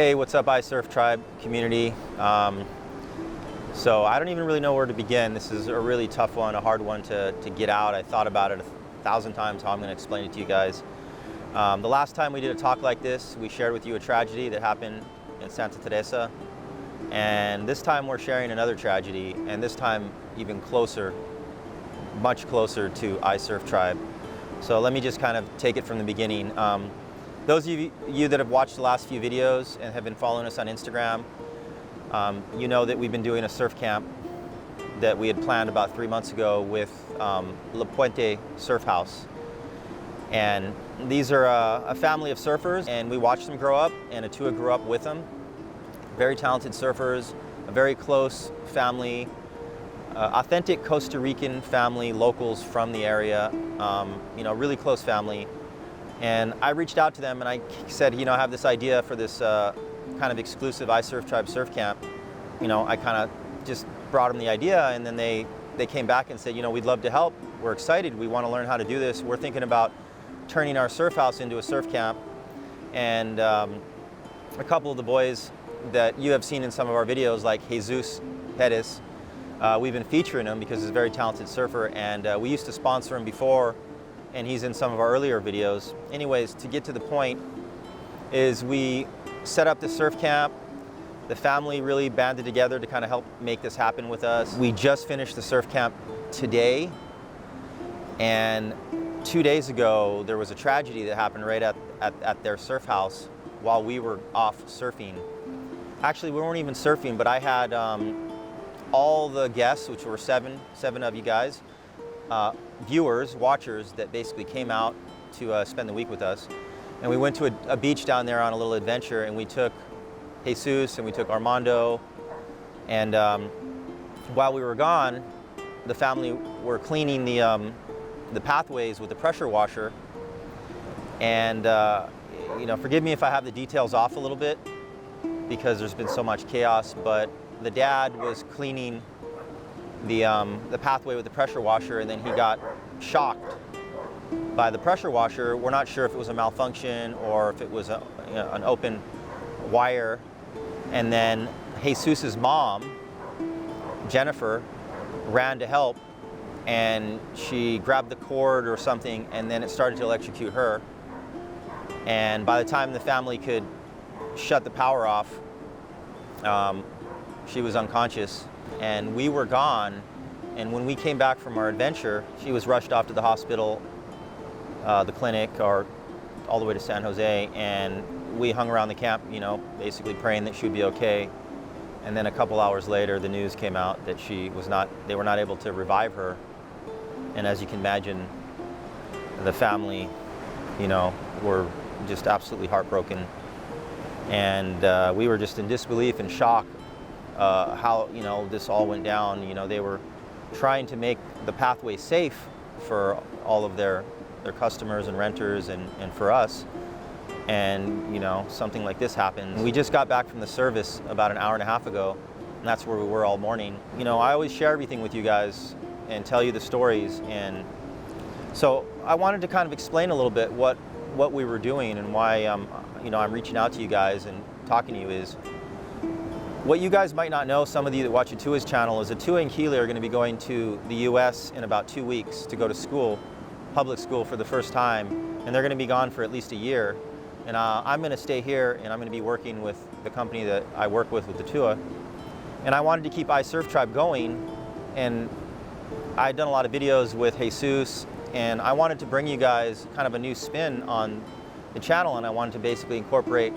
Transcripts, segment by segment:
Hey, what's up, iSurfTribe community? So I don't even really know where to begin. This is a really tough one, a hard one to get out. I thought about it 1,000 times how I'm going to explain it to you guys. The last time we did a talk like this, we shared with you a tragedy that happened in Santa Teresa. And this time we're sharing another tragedy, and this time even closer, much closer to iSurfTribe. So let me just kind of take it from the beginning. Those of you that have watched the last few videos and have been following us on Instagram, you know that we've been doing a surf camp that we had planned about 3 months ago with La Puente Surf House. And these are a family of surfers, and we watched them grow up, and Atua grew up with them. Very talented surfers, a very close family, authentic Costa Rican family, locals from the area, really close family. And I reached out to them and I said, I have this idea for this kind of exclusive iSurfTribe surf camp. I kind of just brought them the idea, and then they came back and said, we'd love to help. We're excited. We want to learn how to do this. We're thinking about turning our surf house into a surf camp. And a couple of the boys that you have seen in some of our videos, like Jesus Pettis, we've been featuring him because he's a very talented surfer, and we used to sponsor him before, and he's in some of our earlier videos. Anyways, to get to the point, is we set up the surf camp. The family really banded together to kind of help make this happen with us. We just finished the surf camp today, and 2 days ago there was a tragedy that happened right at their surf house while we were off surfing. Actually, we weren't even surfing, but I had all the guests, which were seven of you guys, viewers, watchers that basically came out to spend the week with us. And we went to a beach down there on a little adventure, and we took Jesus and we took Armando. And while we were gone, the family were cleaning the pathways with the pressure washer. And forgive me if I have the details off a little bit, because there's been so much chaos, but the dad was cleaning the pathway with the pressure washer, and then he got shocked by the pressure washer. We're not sure if it was a malfunction or if it was an open wire. And then Jesus's mom, Jennifer, ran to help, and she grabbed the cord or something, and then it started to electrocute her. And by the time the family could shut the power off, she was unconscious, and we were gone. And when we came back from our adventure, she was rushed off to the hospital, the clinic, or all the way to San Jose, and we hung around the camp, basically praying that she would be okay. And then a couple hours later, the news came out that they were not able to revive her. And as you can imagine, the family, were just absolutely heartbroken. And we were just in disbelief and shock how this all went down. They were trying to make the pathway safe for all of their customers and renters and for us. And something like this happened. We just got back from the service about an hour and a half ago, and that's where we were all morning. I always share everything with you guys and tell you the stories, and so I wanted to kind of explain a little bit what we were doing and why I'm reaching out to you guys and talking to you. Is what you guys might not know, some of you that watch Atua's channel, is Atua and Keely are going to be going to the US in about 2 weeks to go to school, public school, for the first time, and they're going to be gone for at least a year. And I'm going to stay here, and I'm going to be working with the company that I work with Atua. And I wanted to keep iSurfTribe going, and I'd done a lot of videos with Jesus, and I wanted to bring you guys kind of a new spin on the channel, and I wanted to basically incorporate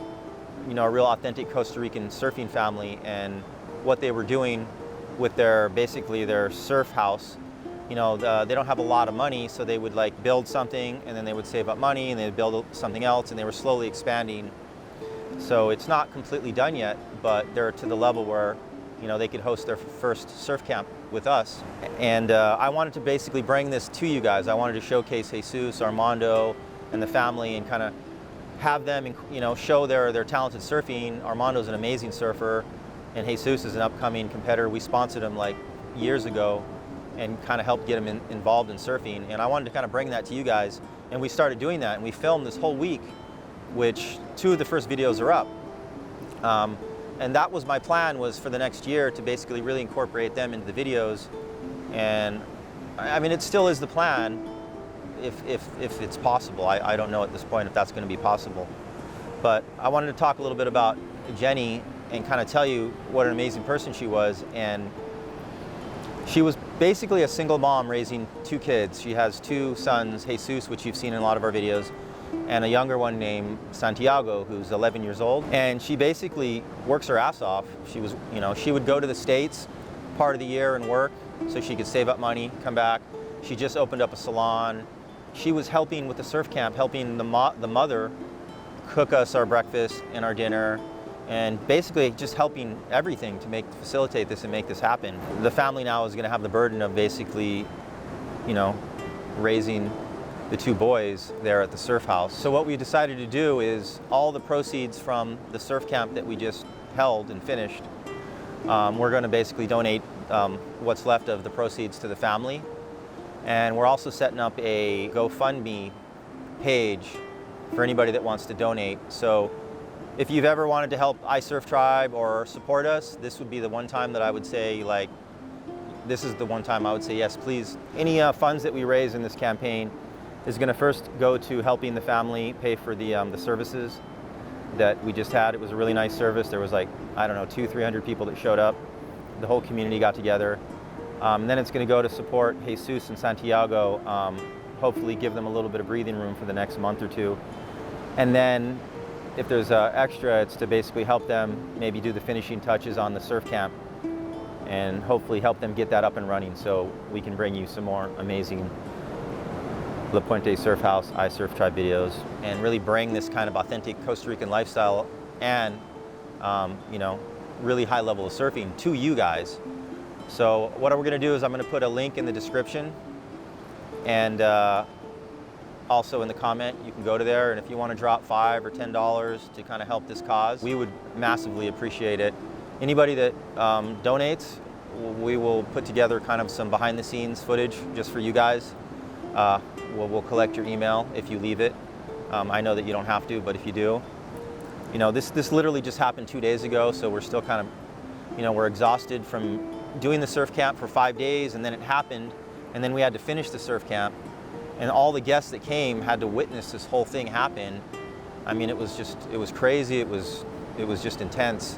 a real authentic Costa Rican surfing family and what they were doing with their surf house. They don't have a lot of money, so they would build something, and then they would save up money, and they'd build something else, and they were slowly expanding. So it's not completely done yet, but they're to the level where they could host their first surf camp with us. And I wanted to basically bring this to you guys. I wanted to showcase Jesus, Armando, and the family, and kind of have them show their talented surfing. Armando's an amazing surfer, and Jesus is an upcoming competitor. We sponsored him years ago and kind of helped get him involved in surfing. And I wanted to kind of bring that to you guys. And we started doing that, and we filmed this whole week, which 2 of the first videos are up. And that was my plan, was for the next year to basically really incorporate them into the videos. And I mean, it still is the plan if it's possible. I don't know at this point if that's going to be possible. But I wanted to talk a little bit about Jenny and kind of tell you what an amazing person she was. And she was basically a single mom raising 2 kids. She has 2 sons, Jesus, which you've seen in a lot of our videos, and a younger one named Santiago, who's 11 years old. And she basically works her ass off. She was, she would go to the States part of the year and work so she could save up money, come back. She just opened up a salon. She was helping with the surf camp, helping the mother cook us our breakfast and our dinner, and basically just helping everything to facilitate this and make this happen. The family now is going to have the burden of basically, raising the 2 boys there at the surf house. So what we decided to do is all the proceeds from the surf camp that we just held and finished, we're going to basically donate what's left of the proceeds to the family. And we're also setting up a GoFundMe page for anybody that wants to donate. So if you've ever wanted to help iSurfTribe or support us, this would be the one time that I would say, this is the one time I would say, yes, please. Any funds that we raise in this campaign is going to first go to helping the family pay for the services that we just had. It was a really nice service. There was 200-300 people that showed up. The whole community got together. Then it's going to go to support Jesus and Santiago, hopefully give them a little bit of breathing room for the next month or 2. And then if there's extra, it's to basically help them maybe do the finishing touches on the surf camp and hopefully help them get that up and running so we can bring you some more amazing La Puente Surf House, iSurfTribe videos, and really bring this kind of authentic Costa Rican lifestyle and, really high level of surfing to you guys. So what we're going to do is I'm going to put a link in the description, and also in the comment, you can go to there, and if you want to drop $5 or $10 to kind of help this cause, we would massively appreciate it. Anybody that donates, we will put together kind of some behind the scenes footage just for you guys. We'll collect your email if you leave it. I know that you don't have to, but if you do, this literally just happened 2 days ago, so we're still kind of, we're exhausted from doing the surf camp for 5 days, and then it happened, and then we had to finish the surf camp. And all the guests that came had to witness this whole thing happen. I mean, it was crazy. It was just intense.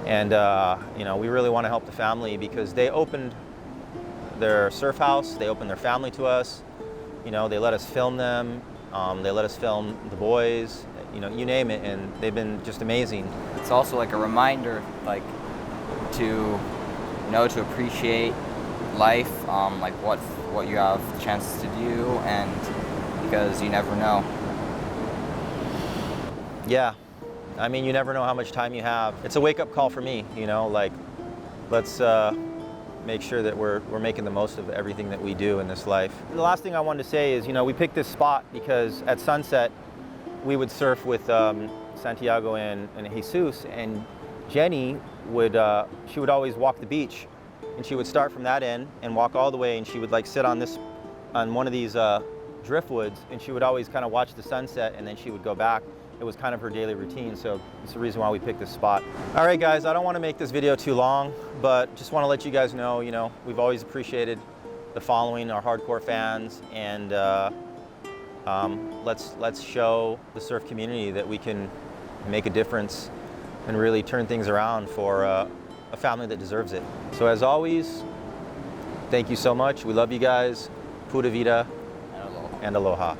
And, we really want to help the family because they opened their surf house. They opened their family to us. They let us film them. They let us film the boys, you name it. And they've been just amazing. It's also like a reminder, to appreciate life, what you have the chances to do, and because you never know. Yeah, I mean, you never know how much time you have. It's a wake-up call for me, let's make sure that we're making the most of everything that we do in this life. The last thing I wanted to say is, we picked this spot because at sunset we would surf with Santiago and Jesus, and Jenny would always walk the beach. And she would start from that end and walk all the way, and she would sit on one of these driftwoods, and she would always kind of watch the sunset, and then she would go back. It was kind of her daily routine, so it's the reason why we picked this spot. All right, guys, I don't want to make this video too long, but just want to let you guys know, we've always appreciated the following, our hardcore fans, and let's show the surf community that we can make a difference and really turn things around for a family that deserves it. So as always, thank you so much. We love you guys. Pura vida and aloha.